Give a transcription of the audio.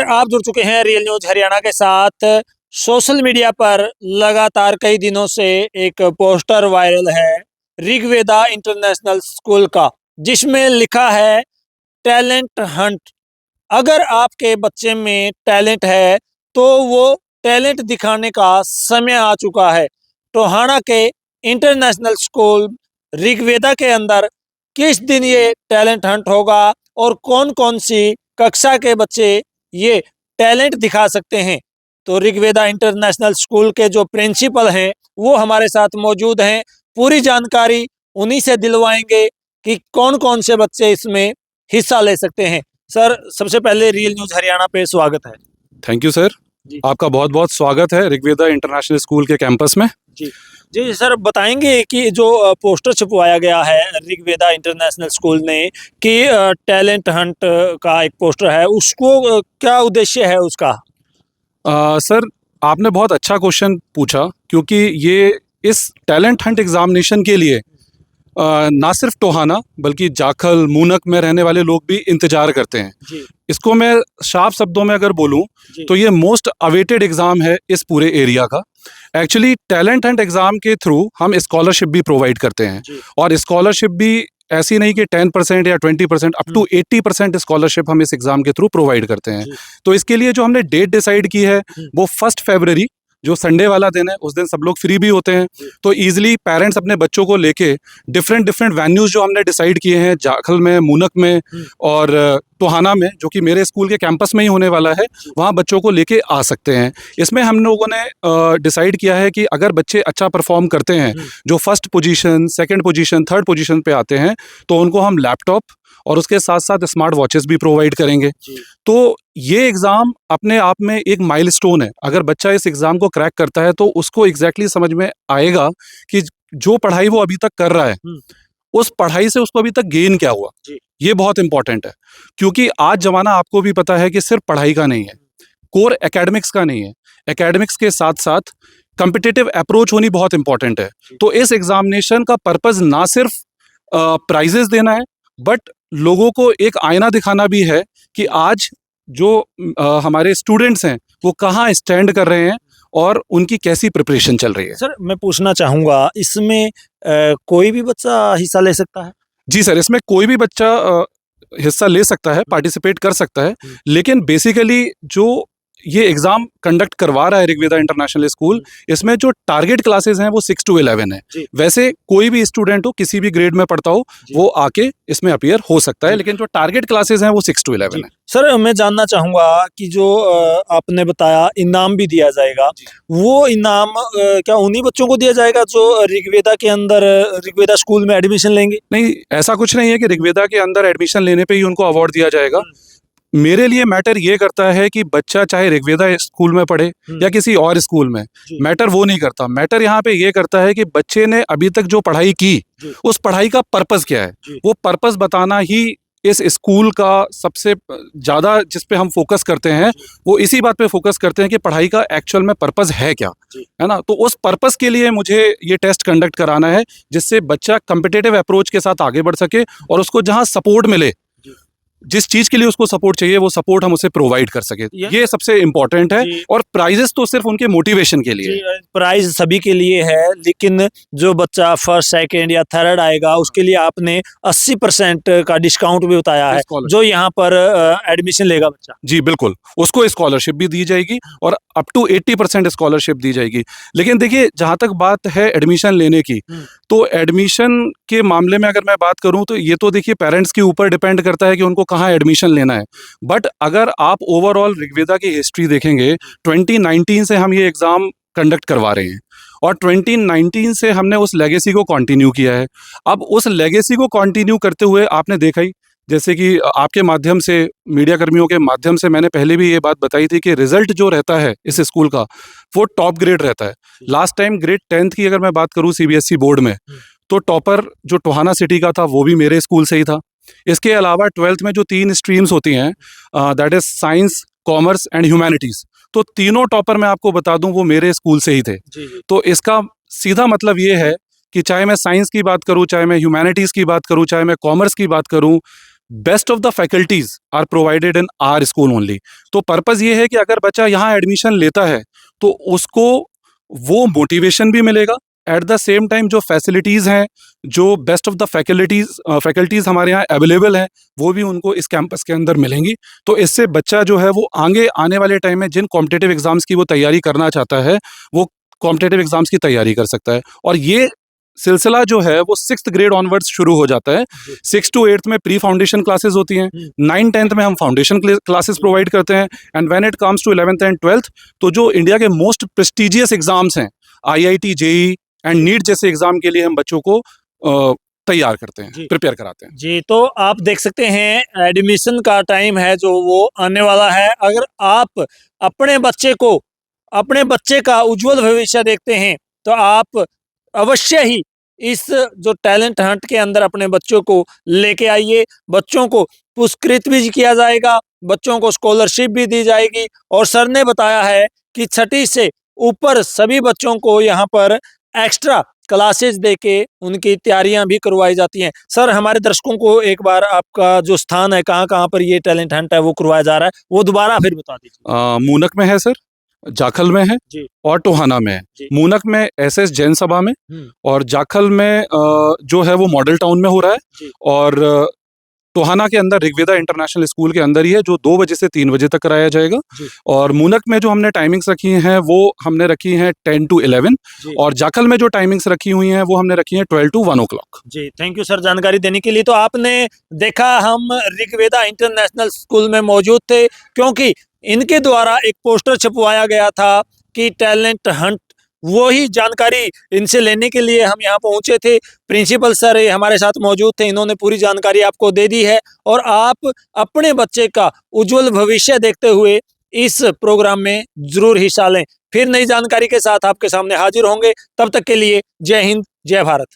आप जुड़ चुके हैं रियल न्यूज हरियाणा के साथ। सोशल मीडिया पर लगातार कई दिनों से एक पोस्टर वायरल है ऋग्वेदा इंटरनेशनल स्कूल का, जिसमें लिखा है टैलेंट हंट। अगर आपके बच्चे में टैलेंट है तो वो टैलेंट दिखाने का समय आ चुका है। टोहाना के इंटरनेशनल स्कूल ऋग्वेदा के अंदर किस दिन ये टैलेंट हंट होगा और कौन कौन सी कक्षा के बच्चे ये टैलेंट दिखा सकते हैं, तो ऋग्वेदा इंटरनेशनल स्कूल के जो प्रिंसिपल हैं वो हमारे साथ मौजूद हैं। पूरी जानकारी उन्हीं से दिलवाएंगे कि कौन कौन से बच्चे इसमें हिस्सा ले सकते हैं। सर, सबसे पहले रियल न्यूज हरियाणा पे स्वागत है। थैंक यू सर जी। आपका बहुत बहुत स्वागत है ऋग्वेदा इंटरनेशनल स्कूल के कैंपस में। जी जी सर, बताएंगे कि जो पोस्टर छपवाया गया है ऋग्वेदा इंटरनेशनल स्कूल ने कि टैलेंट हंट का एक पोस्टर है, उसको क्या उद्देश्य है उसका? सर, आपने बहुत अच्छा क्वेश्चन पूछा, क्योंकि ये इस टैलेंट हंट एग्जामिनेशन के लिए ना सिर्फ टोहाना बल्कि जाखल मूनक में रहने वाले लोग भी इंतजार करते हैं। जी। इसको मैं साफ शब्दों में अगर बोलूं तो ये मोस्ट अवेटेड एग्ज़ाम है इस पूरे एरिया का। एक्चुअली टैलेंट हंट एग्ज़ाम के थ्रू हम स्कॉलरशिप भी प्रोवाइड करते हैं, और स्कॉलरशिप भी ऐसी नहीं कि 10% या 20%, अप टू 80% स्कॉलरशिप हम इस एग्ज़ाम के थ्रू प्रोवाइड करते हैं। तो इसके लिए जो हमने डेट डिसाइड की है वो 1 फरवरी, जो संडे वाला दिन है, उस दिन सब लोग फ्री भी होते हैं। तो ईजिली पेरेंट्स अपने बच्चों को लेके डिफरेंट वेन्यूज़ जो हमने डिसाइड किए हैं, जाखल में, मूनक में और टोहाना में, जो कि मेरे स्कूल के कैंपस में ही होने वाला है, वहाँ बच्चों को लेके आ सकते हैं। इसमें हम लोगों ने डिसाइड किया है कि अगर बच्चे अच्छा परफॉर्म करते हैं, जो first position, second position, third position पे आते हैं, तो उनको हम लैपटॉप और उसके साथ साथ स्मार्ट वॉचेस भी प्रोवाइड करेंगे। तो ये एग्ज़ाम अपने आप में एक माइलस्टोन है। अगर बच्चा इस एग्ज़ाम को क्रैक करता है तो उसको एग्जैक्टली समझ में आएगा कि जो पढ़ाई वो अभी तक कर रहा है, उस पढ़ाई से उसको अभी तक गेन क्या हुआ। ये बहुत इंपॉर्टेंट है, क्योंकि आज ज़माना आपको भी पता है कि सिर्फ पढ़ाई का नहीं है, कोर एकेडमिक्स का नहीं है। एकेडमिक्स के साथ साथ कम्पिटिटिव अप्रोच होनी बहुत इंपॉर्टेंट है। तो इस एग्जामिनेशन का पर्पज़ ना सिर्फ प्राइजेस देना है, बट लोगों को एक आईना दिखाना भी है कि आज जो हमारे स्टूडेंट्स हैं वो कहाँ स्टैंड कर रहे हैं और उनकी कैसी प्रिपरेशन चल रही है। सर, मैं पूछना चाहूँगा, इसमें कोई भी बच्चा हिस्सा ले सकता है? जी सर, इसमें कोई भी बच्चा हिस्सा ले सकता है, पार्टिसिपेट कर सकता है। लेकिन बेसिकली जो ये एग्ज़ाम कंडक्ट करवा रहा है ऋग्वेदा इंटरनेशनल स्कूल, इसमें जो टारगेट क्लासेस हैं वो 6 to 11 है। वैसे कोई भी स्टूडेंट हो, किसी भी ग्रेड में पढ़ता हो, वो आके इसमें अपीयर हो सकता है, लेकिन जो टारगेट क्लासेस हैं वो 6 to 11 है। सर, मैं जानना चाहूँगा कि जो आपने बताया इनाम भी दिया जाएगा, वो इनाम क्या उन्हीं बच्चों को दिया जाएगा जो ऋग्वेदा के अंदर ऋग्वेदा स्कूल में एडमिशन लेंगे? नहीं, ऐसा कुछ नहीं है कि ऋग्वेदा के अंदर एडमिशन लेने पे ही उनको अवार्ड दिया जाएगा। मेरे लिए मैटर ये करता है कि बच्चा चाहे ऋग्वेदा स्कूल में पढ़े या किसी और स्कूल में, मैटर वो नहीं करता। मैटर यहाँ पे ये करता है कि बच्चे ने अभी तक जो पढ़ाई की, उस पढ़ाई का पर्पस क्या है। वो पर्पस बताना ही इस स्कूल का सबसे ज़्यादा जिस पे हम फोकस करते हैं, वो इसी बात पे फोकस करते हैं कि पढ़ाई का एक्चुअल में पर्पस है क्या, है ना। तो उस पर्पस के लिए मुझे ये टेस्ट कंडक्ट कराना है, जिससे बच्चा कम्पिटिटिव अप्रोच के साथ आगे बढ़ सके और उसको जहाँ सपोर्ट मिले, जिस चीज के लिए उसको सपोर्ट चाहिए, वो सपोर्ट हम उसे प्रोवाइड कर सके। ये सबसे इम्पोर्टेंट है। और प्राइजेस तो सिर्फ उनके मोटिवेशन के लिए। प्राइज सभी के लिए है, लेकिन जो बच्चा फर्स्ट, सेकंड या थर्ड आएगा उसके लिए आपने 80% का डिस्काउंट भी बताया है, जो यहाँ पर एडमिशन लेगा बच्चा। जी बिल्कुल, उसको स्कॉलरशिप भी दी जाएगी और अप टू 80% स्कॉलरशिप दी जाएगी। लेकिन देखिए, जहाँ तक बात है एडमिशन लेने की, तो एडमिशन के मामले में अगर मैं बात करूँ तो ये तो देखिए पेरेंट्स के ऊपर डिपेंड करता है कि उनको कहाँ एडमिशन लेना है। बट अगर आप ओवरऑल ऋग्वेदा की हिस्ट्री देखेंगे, 2019 से हम ये एग्ज़ाम कंडक्ट करवा रहे हैं और 2019 से हमने उस लेगेसी को कंटिन्यू किया है। अब उस लेगेसी को कंटिन्यू करते हुए आपने देखा ही, जैसे कि आपके माध्यम से, मीडिया कर्मियों के माध्यम से मैंने पहले भी ये बात बताई थी कि रिजल्ट जो रहता है इस स्कूल का, वो टॉप ग्रेड रहता है। लास्ट टाइम ग्रेड 10th की अगर मैं बात करूँ CBSE बोर्ड में, तो टॉपर जो टोहाना सिटी का था वो भी मेरे स्कूल से ही था। इसके अलावा 12th में जो 3 स्ट्रीम्स होती हैं, that is science, commerce and humanities, तो तीनों टॉपर मैं आपको बता दूं वो मेरे स्कूल से ही थे। तो इसका सीधा मतलब ये है कि चाहे मैं साइंस की बात करूं, चाहे मैं ह्यूमैनिटीज़ की बात करूं, चाहे मैं कॉमर्स की बात करूं, best of the faculties are provided in our school only. तो पर्पस ये है कि अगर बच्चा यहाँ एडमिशन लेता है तो उसको वो मोटिवेशन भी मिलेगा, एट द सेम टाइम जो फैसिलिटीज़ हैं, जो बेस्ट ऑफ द फैकल्टीज़ हमारे यहाँ अवेलेबल हैं, वो भी उनको इस कैंपस के अंदर मिलेंगी। तो इससे बच्चा जो है वो आगे आने वाले टाइम में जिन कॉम्पिटिटिव एग्जाम्स की वो तैयारी करना चाहता है, वो कॉम्पिटिटिव एग्जाम्स की तैयारी कर सकता है। और ये सिलसिला जो है वो 6th ग्रेड ऑनवर्ड्स शुरू हो जाता है। 6 to 8th में प्री फाउंडेशन क्लासेस होती हैं, 9 10th में हम फाउंडेशन क्लासेस प्रोवाइड करते हैं, and when it comes to 11th and 12th, तो जो इंडिया के मोस्ट प्रेस्टिजियस एग्जाम्स हैं, IIT, JEE एंड नीट जैसे एग्जाम के लिए हम बच्चों को तैयार करते हैं, प्रिपेयर कराते हैं। जी, तो आप देख सकते हैं एडमिशन का टाइम है जो वो आने वाला है। अगर आप अपने बच्चे का उज्जवल भविष्य देखते हैं तो आप अवश्य ही इस जो टैलेंट हंट के अंदर अपने बच्चों को लेके आइए। बच्चों को पुरस्कृत भी किया जाएगा, बच्चों को स्कॉलरशिप भी दी जाएगी, और सर ने बताया है कि 6ठी से ऊपर सभी बच्चों को यहाँ पर एक्स्ट्रा क्लासेस देके उनकी तैयारियां भी करवाई जाती हैं। सर, हमारे दर्शकों को एक बार आपका जो स्थान है, कहाँ कहाँ पर ये टैलेंट हंट है वो करवाया जा रहा है, वो दोबारा फिर बता दीजिए। मूनक में है सर, जाखल में है जी। और टोहाना में है। जी। मूनक में SS जैन सभा में, और जाखल में जो है वो मॉडल टाउन में हो रहा है, जी। और टोहाना के अंदर ऋग्वेदा इंटरनेशनल स्कूल के अंदर ही है, जो 2 बजे से 3 बजे तक कराया जाएगा। जी। और मूनक में जो हमने टाइमिंग्स रखी हैं वो हमने रखी हैं 10 to 11, जी। और जाखल में जो टाइमिंग्स रखी हुई हैं वो हमने रखी हैं 12 to 1 o'clock। जी, थैंक यू सर जानकारी देने के लिए। तो आपने देखा हम ऋग्वेदा इंटरनेशनल स्कूल में मौजूद थे, क्योंकि इनके द्वारा एक पोस्टर छपवाया गया था कि टैलेंट हंट, वही जानकारी इनसे लेने के लिए हम यहाँ पहुँचे थे। प्रिंसिपल सर हमारे साथ मौजूद थे, इन्होंने पूरी जानकारी आपको दे दी है, और आप अपने बच्चे का उज्जवल भविष्य देखते हुए इस प्रोग्राम में जरूर हिस्सा लें। फिर नई जानकारी के साथ आपके सामने हाजिर होंगे, तब तक के लिए जय हिंद, जय भारत।